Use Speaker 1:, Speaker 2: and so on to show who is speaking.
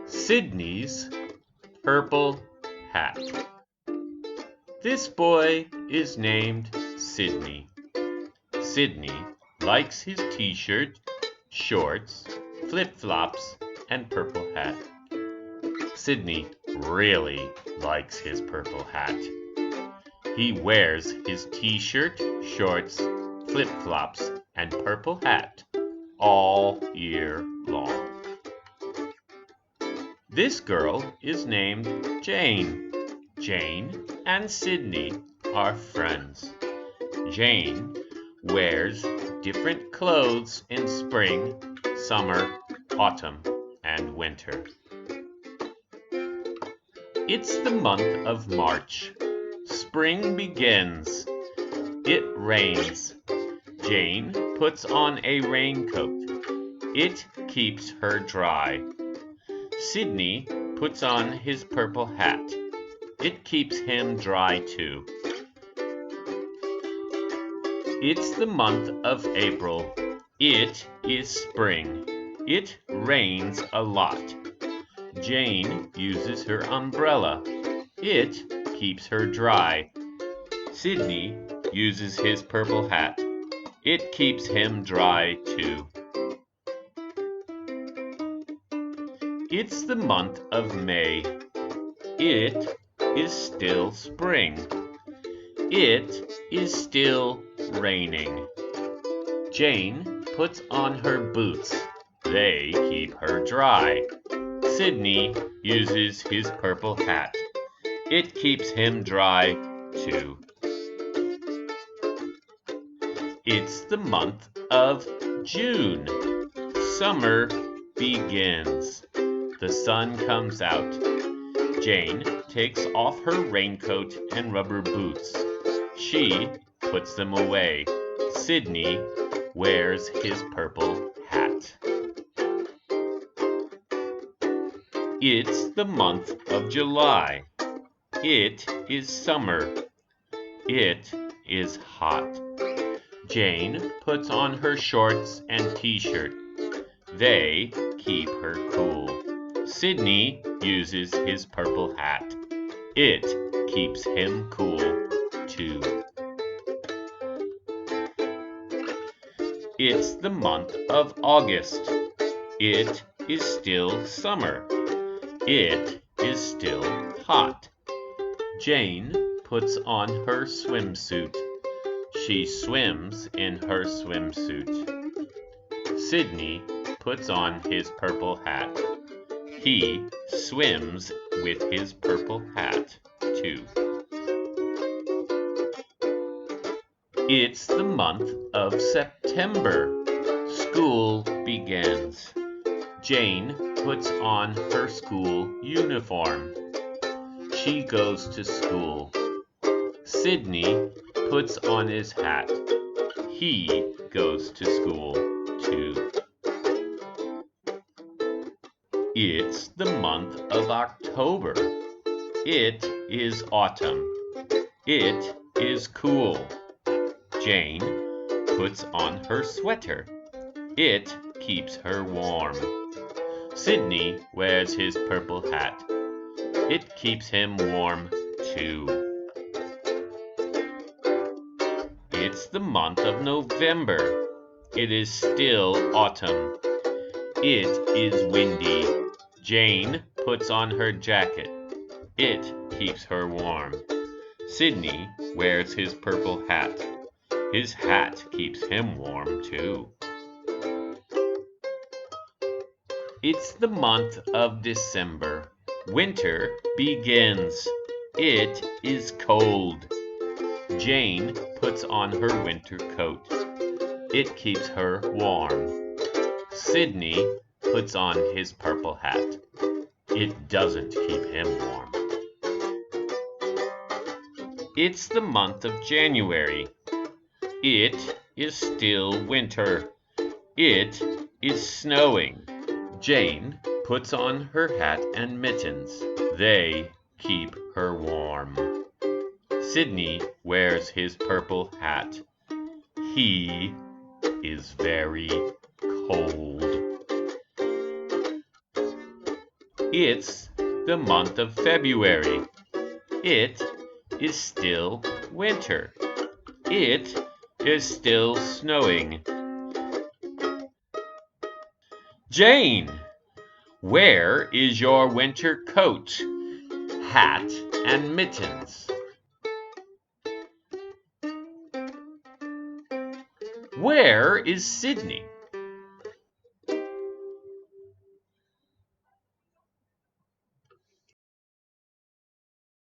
Speaker 1: Sydney's purple hat. This boy is named Sydney. Sydney likes his t-shirt, shorts, flip-flops, and purple hat. Sydney really likes his purple hat. He wears his t-shirt, shorts, flip-flops, and purple hat all year long. This girl is named Jane. Jane and Sydney are friends. Jane wears different clothes in spring, summer, autumn, and winter. It's the month of March. Spring begins. It rains. Jane puts on a raincoat. It keeps her dry. Sydney puts on his purple hat. It keeps him dry too. It's the month of April. It is spring. It rains a lot. Jane uses her umbrella. It keeps her dry. Sydney uses his purple hat. It keeps him dry too. It's the month of May. It is still spring. It is still raining. Jane puts on her boots. They keep her dry. Sydney uses his purple hat. It keeps him dry too. It's the month of June. Summer begins. The sun comes out. Jane takes off her raincoat and rubber boots. She puts them away. Sydney wears his purple hat. It's the month of July. It is summer. It is hot. Jane puts on her shorts and t-shirt. They keep her cool. Sydney uses his purple hat. It keeps him cool too. It's the month of August. It is still summer. It is still hot. Jane puts on her swimsuit. She swims in her swimsuit. Sydney puts on his purple hat. He swims with his purple hat too. It's the month of September. School begins. Jane puts on her school uniform. She goes to school. Sydney puts on his hat. He goes to school too. It's the month of October. It is autumn. It is cool. Jane puts on her sweater. It keeps her warm. Sydney wears his purple hat. It keeps him warm too. It's the month of November. It is still autumn. It is windy. Jane puts on her jacket. It keeps her warm. Sydney wears his purple hat. His hat keeps him warm too. It's the month of December. Winter begins. It is cold. Jane puts on her winter coat. It keeps her warm. Sydney puts on his purple hat. It doesn't keep him warm. It's the month of January. It is still winter. It is snowing. Jane puts on her hat and mittens. They keep her warm. Sydney wears his purple hat. He is very cold. It's the month of February. It is still winter. It is still snowing. Jane, where is your winter coat, hat, and mittens? Where is Sydney?